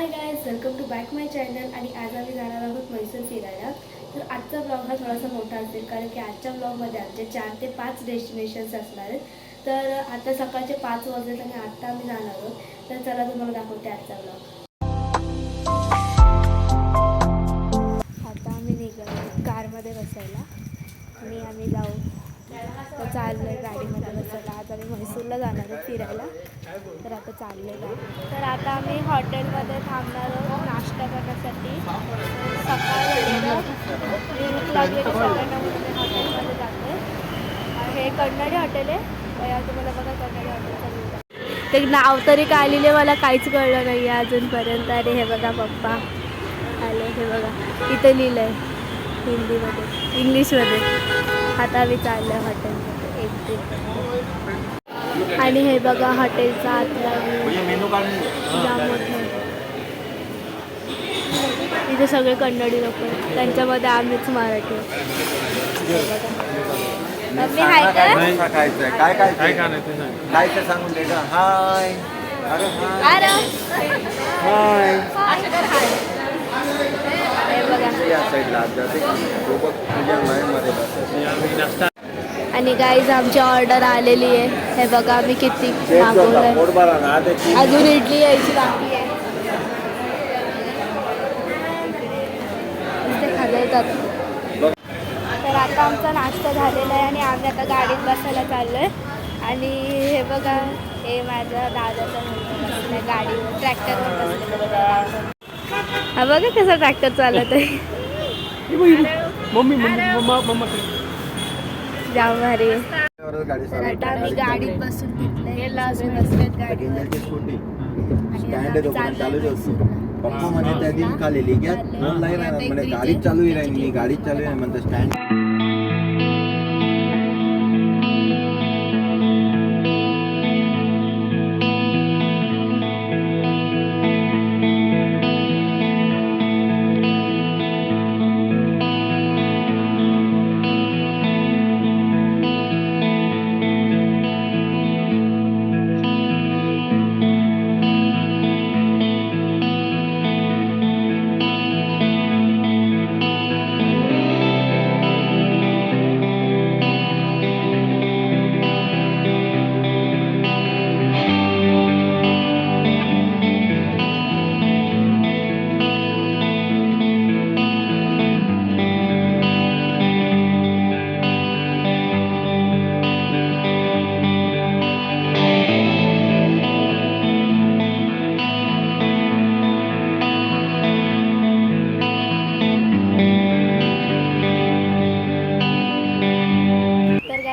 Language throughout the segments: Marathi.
High guys, welcome to back my channel. आणि आज आम्ही जाणार आहोत म्हैसूर फिरायला. तर आजचा ब्लॉग हा थोडासा मोठा असेल कारण की आजच्या ब्लॉगमध्ये आमचे 4 ते 5 डेस्टिनेशन्स असणार आहेत. तर आता सकाळचे 5 वाजलेत आणि आत्ता आम्ही जाणार आहोत. तर चला तुम्हाला दाखवते आजचा ब्लॉग. आता आम्ही निघालो कारमध्ये बसायला आणि आम्ही जाऊ. तर चाललोय गाडीमध्ये बसायला. आज आम्ही म्हैसूरला जाणार आहोत फिरायला. तर आता चाललोय गाडी. तर आता आम्ही हॉटेलमध्ये थांबणार आहोत नाश्ता करण्यासाठी. सकाळ भूक लागली तर सगळ्यांना म्हणून मी हॉटेलमध्ये जाते. हे कन्नडी हॉटेल आहे. या तुम्हाला बघा कन्नडी हॉटेलचं ते नाव तरी काय लिहिले मला काहीच कळलं नाही आहे अजूनपर्यंत. अरे हे बघा पप्पा आले, हे बघा इथे लिहिलं आहे हिंदीमध्ये इंग्लिशमध्ये. आता आम्ही चाललो आहे हॉटेलमध्ये एक ते. आणि हे बघा हॉटेलचा आतला जाम मोठं. इथे सगळे कन्नडी लोक आहेत, त्यांच्यामध्ये आम्हीच मराठी. मी हाय का काय काय काय काय सांगून दे का. हाय अरे हाय हाय हे बघा. या साईडला जाते सोबत तुझ्या मायमध्ये बस. आणि गाईज आमची ऑर्डर आलेली आहे. हे बघा आम्ही किती मागवलंय. अजून इडली यायची बाकी आहे. ते खाल्लं. तर आता आमचा नाश्ता झालेला आहे आणि आम्ही आता गाडीत बसायला चाललो आहे. आणि हे बघा हे माझ्या दादाचा मुलगा बसलाय गाडीवर, ट्रॅक्टरवर बसलेला. हा बघा कसा ट्रॅक्टर चालत आहे. जाम भारी आहे. तर आता आम्ही गाडीत बसून घेतलंय, बसलेत गाडीवर. पप्पा म्हणे त्या दिन का लिहिली घ्या म्हणे गाडीत चालू राहील. मी गाडीत चालू आहे म्हणतो स्टँड.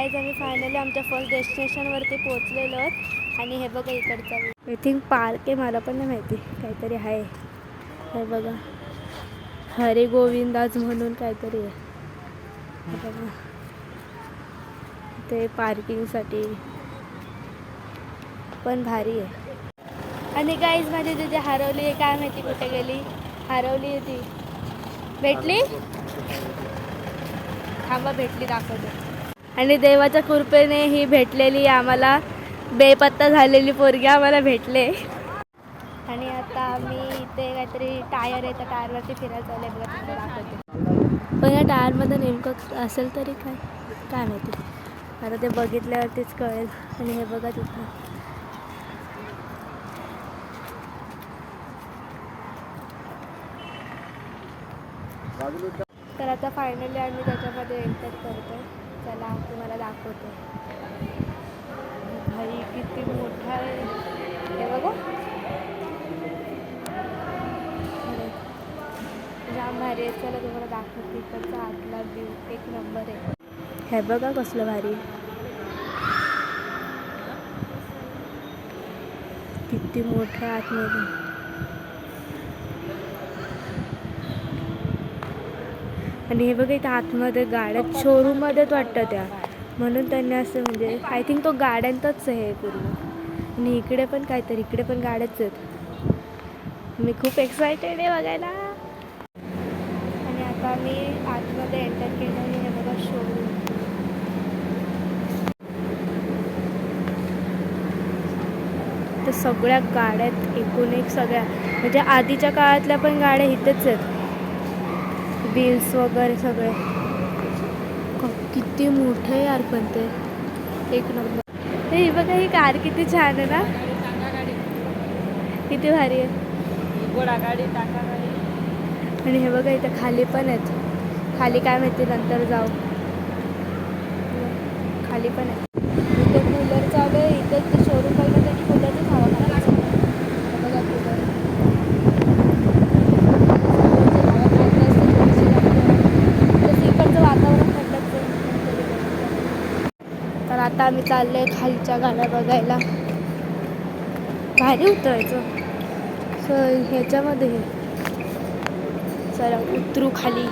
आम्ही फायनली आमच्या फर्स्ट डेस्टिनेशनवरती पोहोचलेलो आहोत. आणि हे बघा इकडचा आय थिंक पार्क आहे, मला पण नाही माहिती, काहीतरी आहे. हे बघा हरे गोविंदाज म्हणून काहीतरी आहे. हे बघा ते पार्किंगसाठी पण भारी आहे. आणि गाईज माझी तिथे हरवली आहे, काय माहिती कुठे गेली. हरवली आहे ती. भेटली, थांबा भेटली दाखवते. आणि देवाच्या कृपेने ही भेटलेली आम्हाला बेपत्ता झालेली पोरगी आम्हाला भेटले. आणि आता आम्ही इथे काहीतरी टायर आहे, त्या टायरवरती फिरायला चालले. बघा तिथे दाखवते. पण या टायरमध्ये नेमकं असेल तरी काय काय माहिती, आता ते बघितल्यावरतीच कळेल. आणि हे बघा तिथं तर आता फायनली आम्ही त्याच्यामध्ये एंटर करतो. चला तुम्हाला दाखवतो. भाई किती मोठा आहे हे बघा. जाम भारी आहे. चला तुम्हाला दाखवते. इकडचा आतला व्ह्यू एक नंबर आहे. हे बघा कसलं भारी, किती मोठं आहे आतमध्ये. आणि हे बघा इथं आतमध्ये गाड्या शोरूममध्येच वाटतं त्या, म्हणून त्यांनी असं म्हणजे आय थिंक तो गाड्यांचाच आहे पूर्ण. आणि इकडे पण काहीतरी, इकडे पण गाड्याच आहेत. मी खूप एक्सायटेड आहे बघायला. आणि आता मी आतमध्ये एंटर केलं आणि हे बघा शोरूम. इथं सगळ्या गाड्या आहेत, एकूण एक सगळ्या, म्हणजे आधीच्या काळातल्या पण गाड्या इथेच आहेत, व्हील्स वगैरे सगळे. किती मोठे यार पण ते, एक नंबर. हे बघा, ही कार किती छान आहे ना, किती भारी आहे. घोडा गाडी, टाका गाडी. आणि हे बघा इथं खाली पण आहेत, खाली काय माहिती, नंतर जाऊ. खाली पण आहे, इथे कूलर चालू आहे. इथे ते शोरूम बघितलं त्यांनी कूलरचीच हवा खायचं. बघा कूलर, इकडचं वातावरण थंडच आहे. तर आता आम्ही चाललोय खालच्या गाड्या बघायला. भारी उतरायचं ह्याच्यामध्ये. चला उतरू खाली.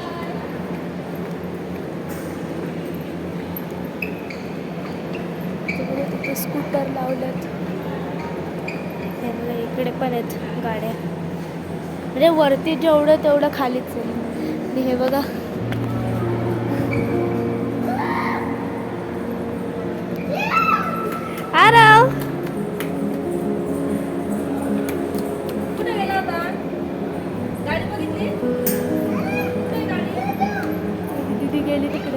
तिथे स्कूटर लावल्यात, हे बघा इकडे पण आहेत गाड्या, म्हणजे वरती जेवढं तेवढं खालीच आहे. आणि हे बघा आरव कुठे गेला होता? गाडी बघितली? कुठे गाडी? दीदी गेली तिकडे.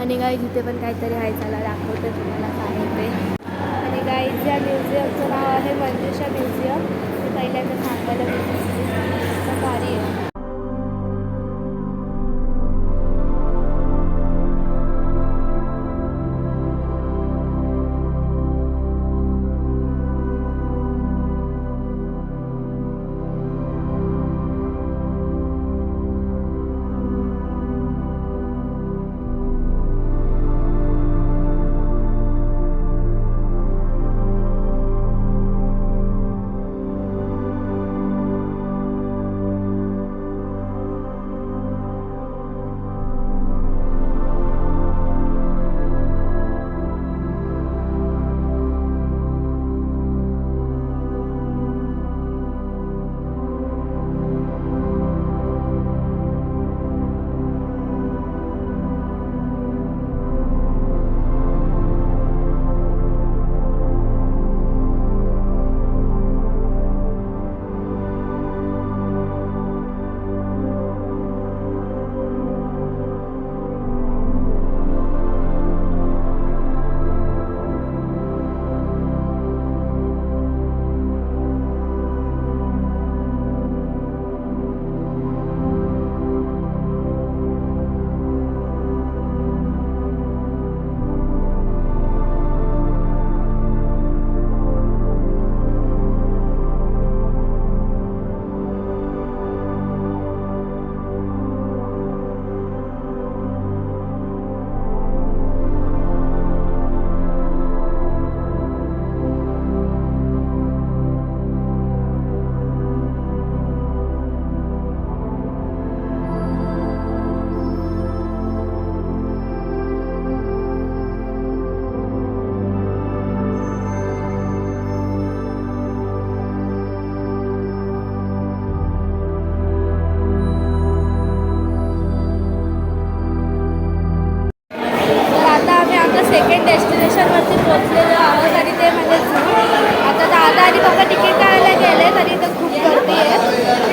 आणि गाईज इथे पण काहीतरी आहे, चला दाखवते तुम्हाला काय होते. आणि गाईज या म्युझियमचं नाव आहे मंजुषा म्युझियम. ते पहिल्यांदा सांगायला तर भारी आहे. डेस्टिनेशनवरती पोहोचलेलो आहोत आणि ते म्हणजे आता दादा आणि पप्पा तिकीट काढायला गेले तरी इथं खूप गर्दी आहे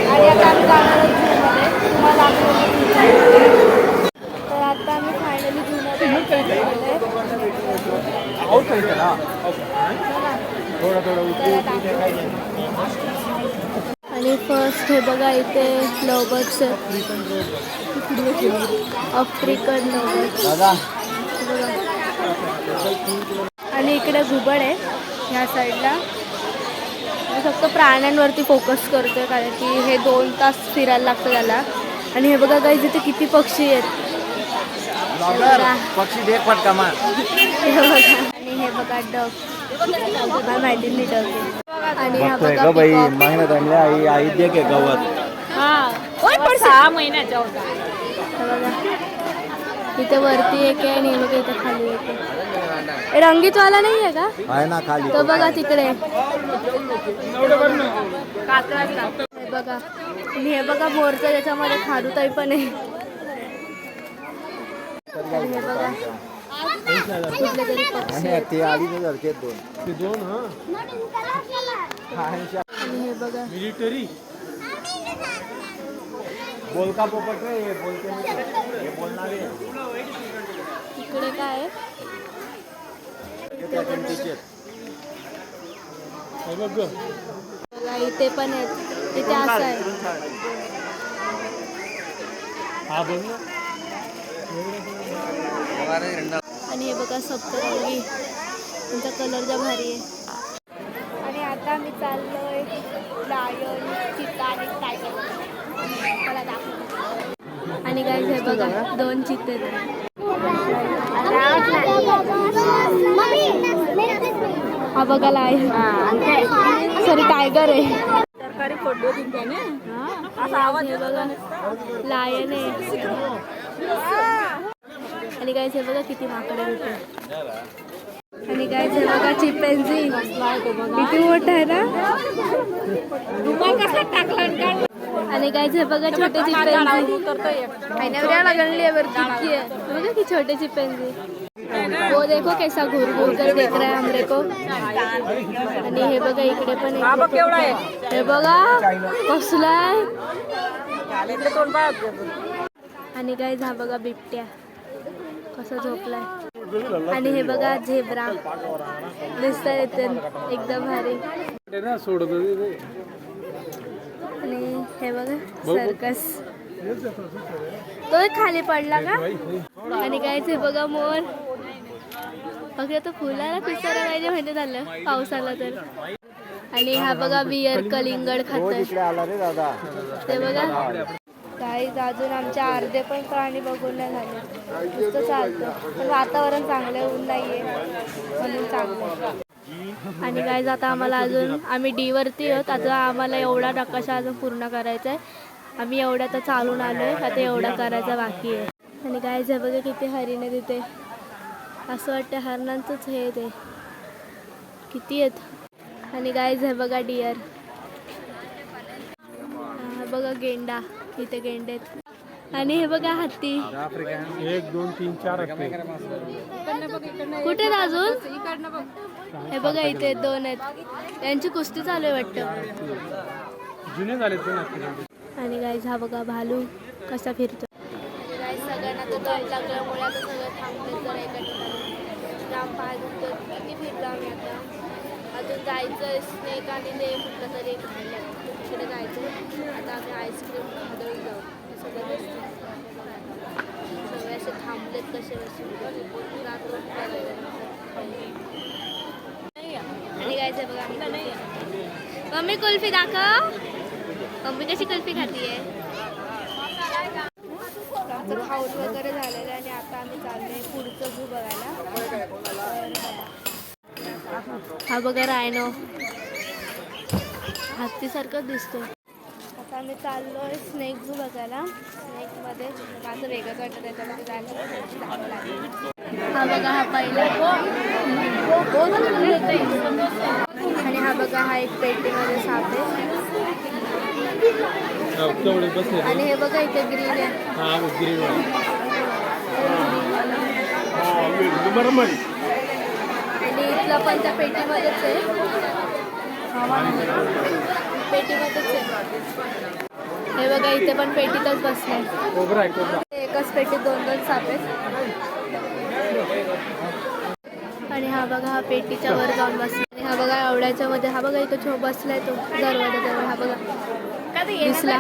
आणि आता आम्ही जाणार आहोत झूमध्ये. तुम्हाला तर ठेवलंय. आऊट करायचं ना थोडं थोडं आणि फर्स्ट हे बघा इथे लवबर्ड्स आफ्रिकन लवबर्ड्स दादा आणि इकडे घुबड आहे ह्या साईडला. मी फक्त प्राण्यांवरती फोकस करतोय कारण की हे 2 तास फिरायला लागतं त्याला. आणि हे बघा गाईज इथे किती पक्षी आहेत. पक्षी देख फटका मार. हे बघा आणि हे बघा डग मला माहिती नाही डग. आणि हा बघा बाई पिकॉक. महिन्यात आणल्या आई आई दे के गवत. पण 6 महिन्याच्या होता. हे बघा इथे वरती एक आहे आणि हे बघा इथे खाली एक आहे. रंगीतवाला नाही आहे का? आहे ना खाली तो बघा तिकडे. कातळाचा. हे बघा आणि हे बघा मोरचं त्याच्यामध्ये खारुताई पण आहे. आणि हे बघा कुठले तरी पक्षी आहेत. ते 2,500 दोन आणि हे बघा मिलिटरी बोलका पोपट रे हे बोलते हे बोलणारे इकडे काय आहे? बघा इथे पण आहेत. इथे असं आहे. आणि हे बघा सप्तरंगी त्यांचा कलर जा भारी आहे. आणि आता मी चाललोय लायन चिता आणि टायगर मला दाखवतो. आणि काय हे बघा 2 चित्ते आहेत. हा बघा लायन सॉरी टायगर आहे. सरकारी फोटो दिन त्याने हे बघा लायन आहे. आणि काय हे बघा किती माकडे होते. आणि काय हे बघा चिंपॅन्झी किती मोठा आहे ना. कसा टाकला आणि काय हे बघा छोटे चिंपॅन्झी गणली आहे वरती किती आहे. बघा की छोटे चिंपॅन्झी. वो देखो कैसा घूर घूर कर देख रहा है हमरे को. आणि हे बघा इकडे पण केवढा आहे. हे बघा कसला आहे. आणि काय हा बघा बिबट्या कसा झोपलाय. आणि हे बघा झेब्रा दिसतंय येते एकदम भारी. आणि हे बघा सर्कस तो खाली पडला का. आणि काय हे बघा मोर बघा तो फुलाला पिसायला पाहिजे म्हणजे झालं पाऊस आला तर. आणि हा बघा बियर कलिंगड खातोय ते बघा. काही अजून आमच्या अर्धे पण प्राणी बघून नाही झाले. नुसतं चालतं पण वातावरण चांगलं ऊन नाहीये म्हणून चांगलं. आणि काय आता आम्हाला अजून आम्ही डीवरती आहोत. आता आम्हाला एवढा नकाशा अजून पूर्ण करायचा आहे. आम्ही एवढा तर चालून आलोय आता एवढा करायचा बाकी आहे. आणि काय हे बघा किती हरिणे तिथे. असं वाटतं हरणांचंच हे ते किती आहेत. आणि काय हे बघा डिअर. हा बघा गेंडा इथे गेंडे आहेत. आणि हे बघा हत्ती 1 2 3 4 कुठे आहेत अजून. हे बघा इथे 2 आहेत. त्यांची कुस्ती चालू आहे वाटतं. जुने झाले. आणि गाईज हा बघा भालू कसा फिरतो. गाईज सगळ्यांना तो दम लागल्यामुळे आता सगळं थांबले जरा एका ठिकाणी. जाम पाय दुखतो किती फिरलो आम्ही आता. अजून जायचं स्नेक आणि ते कुठलं तरी तिकडे जायचं. आता आम्ही आईस्क्रीम खादळी जाऊ. सगळे असे थांबलेत कसे रात्र. आणि गायचं बघा मम्मी कुल्फी दाखव. मम्मी कशी कुल्फी खातीये. आमचं खाऊन वगैरे झालेलं आहे आणि आता आम्ही चाललोय पुढचं झू बघायला. हा बघा रायनो हत्तीसारखंच दिसतोय. आता आम्ही चाललोय स्नेक झू बघायला. स्नेकमध्ये माझं वेगळंच वाटतं त्याच्यामध्ये जायला. हा बघा हा पहिला. आणि हा बघा हा एक पेटीमध्ये साप आहे. आणि हे बघा इथे ग्रीन आहे. आणि इथलं पण त्या पेटीमध्येच आहे. पेटीमध्येच आहे. हे बघा इथे पण पेटीतच बसलाय. एकाच पेटीत 2 साप आहेत. आणि हा बघा हा पेटीच्या वर जाऊन बसला आणि हा बघा एवढ्याच्या मध्ये हा बघा इथं बसलाय तो दरवाजाजवळ हा बघा दिसला.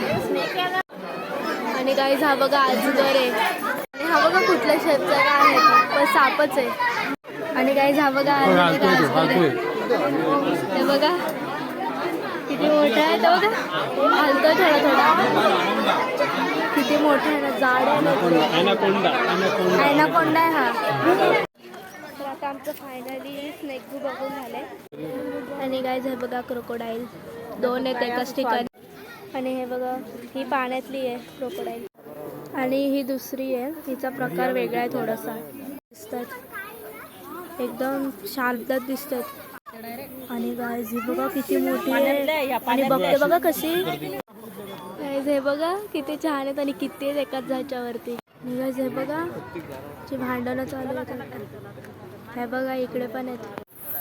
आणि गाईज हा बघा अजगर आहे आणि हा बघा कुठल्या शेपचा काय आहे पण सापच आहे. आणि गाईज हा बघा अजगर आहे. हे बघा किती मोठा आहे तो बघा हलतोय थोडा थोडा किती मोठा आहे ना जाड आहे ना ॲनाकोंडा आहे हा. तर आता आमचं फायनली स्नेक झू बघून झालंय. आणि गाईज हे बघा क्रोकोडाईल 2 आहेत एकाच ठिकाणी. आणि हे बघा ही पाण्यातली आहे क्रोकोडाईल आणि ही दुसरी आहे हिचा प्रकार वेगळा आहे थोडासा दिसतात एकदम शार्पच दिसतात. आणि गाईज ही बघा किती मोठी आहे आणि बघते बघा कशी गाईज हे बघा किती छान आहेत आणि किती आहेत एकाच झाच्यावरती. गाईज हे बघा ची भांडणं चालू आहेत. हे बघा इकडे पण आहेत.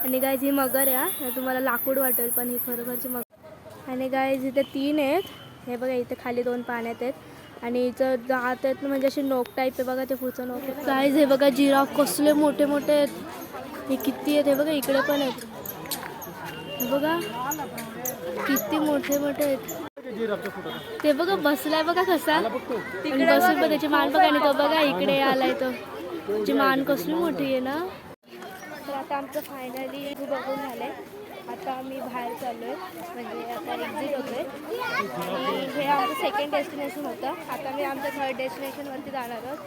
आणि गाईज ही मगर आहे हा तुम्हाला लाकूड वाटेल पण ही खरोखरची मगर. आणि गाईज इथे 3 आहेत. हे बघा इथे खाली 2 पाण्यात आहेत आणि इथं दात आहेत म्हणजे असे नोक टाईप आहे बघा ते पुढचं नोक आहे. गाईज हे बघा जिराफ कसले मोठे मोठे आहेत. हे किती आहेत हे बघा इकडे पण आहेत. हे बघा किती मोठे मोठे आहेत. ते बघा बसलाय बघा कसा आणि बसून बघ त्याची मान बघा आणि तो बघा इकडे आलाय तो त्याची मान कसली मोठी आहे ना. तर आता आमचं फायनली बघून झालंय. आता आम्ही बाहेर चाललो आहे म्हणजे आता एक्झिट होतो आहे आणि हे आमचं सेकंड डेस्टिनेशन होतं. आता मी आमच्या 3rd डेस्टिनेशनवरती जाणार आहोत.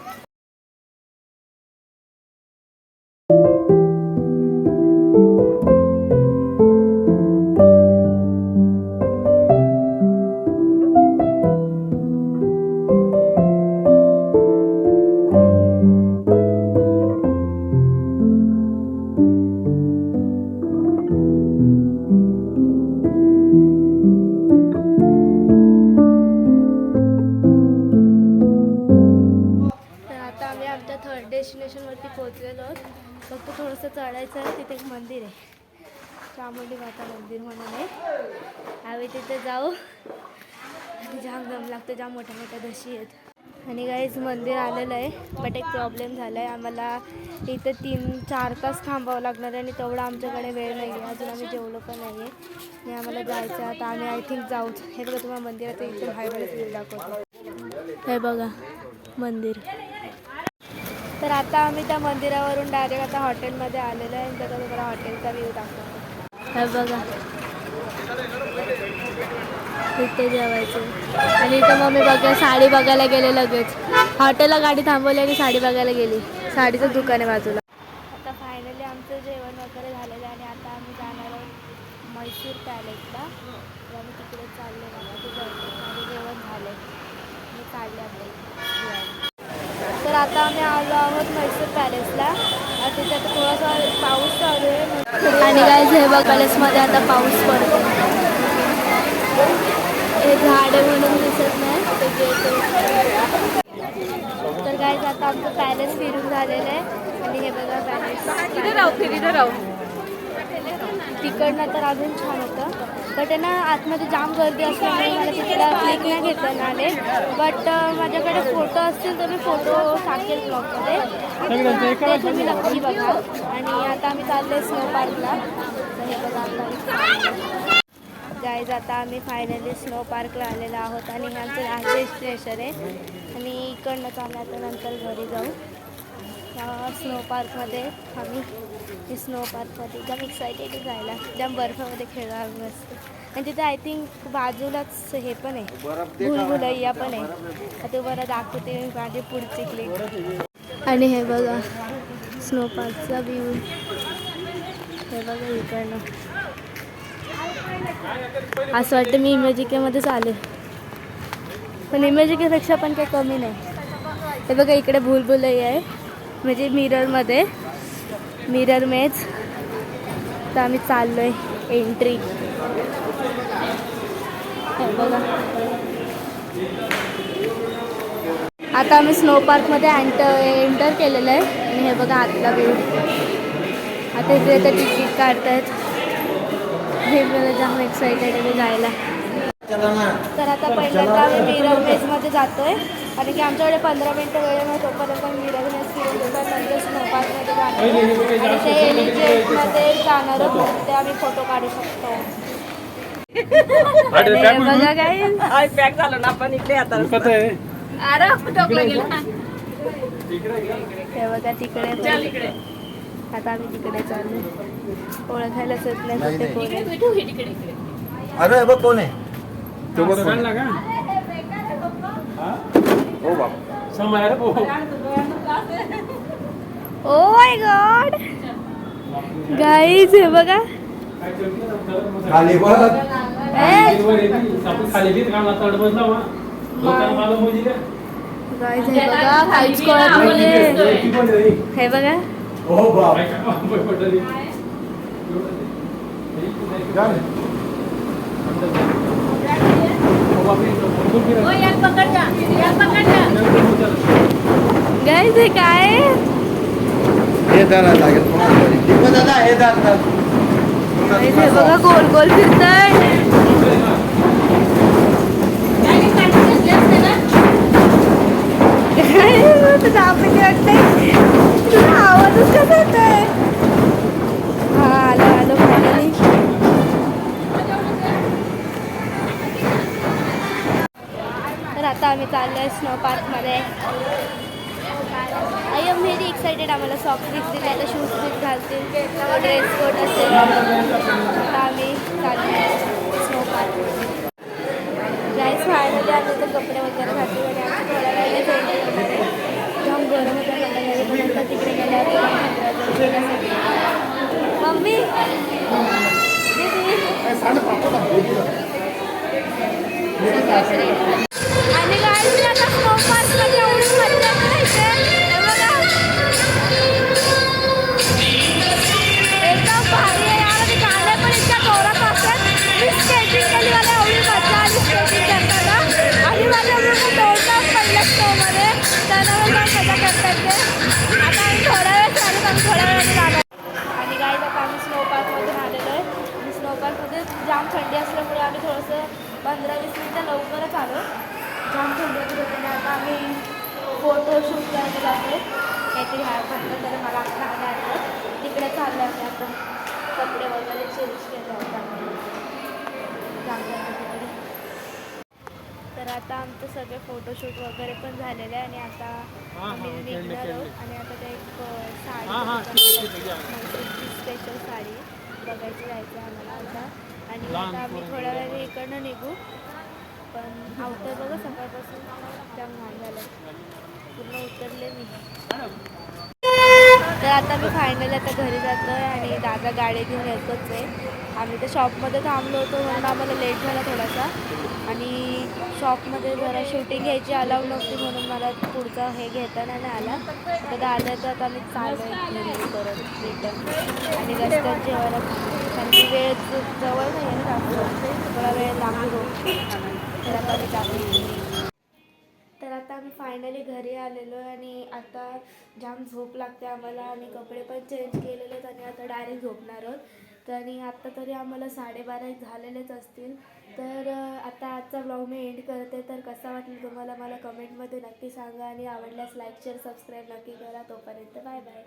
डेस्टिनेशनवरती पोहोचलेलो आहोत. फक्त थोडंसं चढायचं आहे. तिथे एक मंदिर आहे चामुंडी माता मंदिर म्हणून आहे. आम्ही तिथे जाऊ. जाम दम लागतो जाम मोठ्या मोठ्या दशी आहेत. आणि गाईज मंदिर आलेलं आहे बट एक प्रॉब्लेम झाला आहे आम्हाला इथे 3-4 तास थांबावं लागणार आहे आणि तेवढा आमच्याकडे वेळ नाही आहे. अजून आम्ही जेवलो पण नाही आहे आणि आम्हाला जायचं आहे. आता आम्ही आय थिंक जाऊच. हे बघा तुम्हाला मंदिराचं इथे बाहेरच व्ह्यू दाखवतो. हे बघा मंदिर. तर आता आम्ही त्या मंदिरावरून डायरेक्ट आता हॉटेलमध्ये आलेलो आहे आणि त्याचा तुम्हाला हॉटेलचा व्ह्यू दाखवतो. हे बघा इथे जेवायचं आणि इथं मम्मी बघा साडी बघायला गेले लगेच हॉटेलला गाडी थांबवली आणि साडी बघायला गेली. साडीचं दुकान आहे बाजूला. आता फायनली आमचं जेवण वगैरे झालेलं आहे आणि आता आम्ही जाणार आहोत म्हैसूर पॅलेसला. तर आम्ही तिकडे चाललो मला तुझं जेवण झालं मी काढले आपले. तर आता आम्ही आलो आहोत म्हैसूर पॅलेसला. तिथे आता थोडासा पाऊस चालू आहे आणि गाईज हे बघ पॅलेसमध्ये आता पाऊस पडतो. हे झाडे म्हणून दिसत नाही ते गेट. तर गाईज आता आमचं पॅलेस फिरून झालेलं आहे आणि हे बघा पॅलेस तिकडनं तर अजून छान होतं बट आहे ना आतमध्ये जाम गर्दी असल्यामुळे मला तिकडं क्लिक नाही घेता आले. बट माझ्याकडे फोटो असतील तर मी फोटो टाकेल ब्लॉगमध्ये ते तुम्ही नक्की बघा. आणि आता आम्ही चाललो आहे स्नो पार्कला. तर हे बघा आता गाईज आता आम्ही फायनली स्नो पार्कला आलेलो आहोत आणि हे आमचं लास्ट डेस्टिनेशन आहे आणि इकडनं चाललं आता नंतर घरी जाऊ. स्नो पार्कमध्ये आम्ही स्नो पार्कमध्ये एकदम एक्सायटेड जायला एकदम बर्फामध्ये खेळणार मस्त. आणि तिथे आय थिंक बाजूलाच हे पण आहे भुलभुलैया पण आहे. ते बरं दाखवते माझी पुढची क्लिप. आणि हे बघा स्नो पार्कचा व्ह्यू. हे बघा इकडनं असं वाटतं मी इमेजिकेमध्येच आले पण इमेजिकेपेक्षा पण काही कमी नाही. हे बघा इकडे भुलभुलैया आहे म्हणजे मिररमध्ये मिरर मेज. तर आम्ही चाललो आहे एंट्री. बघा आता आम्ही स्नो पार्कमध्ये एंटर केलेलं आहे आणि हे बघा आतला व्ह्यू. आता इथे तर तिकीट काढत आहेत. हे मला जाम एक्सायटेड आहे जायला. चला ना. तर आता पहिल्यांदा आम्ही मिरर मेजमध्ये जातोय आणि की आमच्याकडे 15 मिनटं वेळ आहे तोपर्यंत मिरर मेज फिरून घेतो नंतर स्नो पार्कमध्ये जाणार आणि ते एलिजेटमध्ये जाणार आहोत ते आम्ही फोटो काढू शकतो. आणि बघा काय पॅक झालं ना आपण इकडे आता अरे टोकला गेला हे बघा तिकडे आता आम्ही तिकडे चालू ओळखायलाच येत नाही कुठे कोण आहे. अरे बघ कोण आहे तो बघ कोण आहे? हो बाबा ओ माय गॉड गाईज हे बघा खाली बघ गाईज हे बघा काहीच कळत नाहीये हे बघा हो बाबा गाईज हे काय हे धरा लागेल दीपक दादा हे धर गाईज हे बघा गोल गोल फिरतय तुझा आवाजच कसा येतोय. हा आलो आलो फायनली. तर आता आम्ही चाललो आहे स्नो पार्कमध्ये. I am very excited. आम्हाला सॉक्स दिसतील आता शूज बीज घालतील ड्रेस कोड असेल. आता आम्ही चाललो आहे स्नो पार्कमध्ये. गाईज फायनली आम्ही तर कपडे वगैरे घातले आणि आमची थोड्या वेळाने एंट्री होणार आहे. जाम गरम होतं म्हटलं पण आता तिकडे गेल्यावर मम्मी आणि गाईज आता स्नो पार्कमध्ये एवढी मजा करायचे बघा एकदम भारी आहे यार. आणि गाणे पण इतक्या जोरात असतात. मी स्केटिंग केली मला एवढी मजा आली स्केटिंग करताना आणि माझ्या मुलं तोडतात पहिल्या स्नोमध्ये त्यांना मला मजा करतात ते. आता आम्ही थोड्या वेळ चालू आम्ही थोड्या वेळाने जाणार आणि गाईज आता आम्ही स्नो पार्कमधून आलेलो आहे आणि स्नो पार्कमध्ये जाम थंडी असल्यामुळे आम्ही थोडंसं 15-20 मिनटं लवकरच आलो. जाम थंडी होती त्याच्याने आता आम्ही फोटोशूट करायला जातो आहे काहीतरी हाय म्हटलं तर मला आता आलं तिकडे चाललं आहे आता कपडे वगैरे चेंज केले होते तिकडे. तर आता आमचं सगळे फोटोशूट वगैरे पण झालेलं आहे आणि आता आम्ही निघणार आहोत आणि आता ते एक साडी स्पेशल साडी बघायची जायचं आहे आम्हाला आता. आणि आता आम्ही थोड्या वेळाने इकडनं निघू पण आवतं बघा सकाळपासून त्या घाण झालं पूर्ण उतरले मी. तर आता मी फायनली आता घरी जातो आहे आणि दादा गाडी घेऊन येतोच आहे. आम्ही तर शॉपमध्ये थांबलो होतो म्हणून आम्हाला लेट झाला थोडासा आणि शॉपमध्ये जरा शूटिंग घ्यायची अलाव नव्हती म्हणून मला पुढचा हे घेता नाही आला. आता दादा तर आता आम्ही चाललो आहे घरी परत रिटर्न आणि रस्त्यात जेवायला कारण की वेळ जवळ नाही आहे ना थोडा वेळ लागू तर आता मी जातो. तर आता आम्ही फायनली घरी आलेलो आहे आणि आता जाम झोप लागते आम्हाला आणि कपडे पण चेंज केलेले आहेत आणि आता डायरेक्ट झोपणार आहोत. तर आणि आत्ता तरी आम्हाला 12:30 झालेलेच असतील. तर आता आजचा ब्लॉग मी एंड करते. तर कसा वाटलं तुम्हाला मला कमेंटमध्ये नक्की सांगा आणि आवडल्यास लाईक शेअर सबस्क्राईब नक्की करा. तोपर्यंत बाय बाय.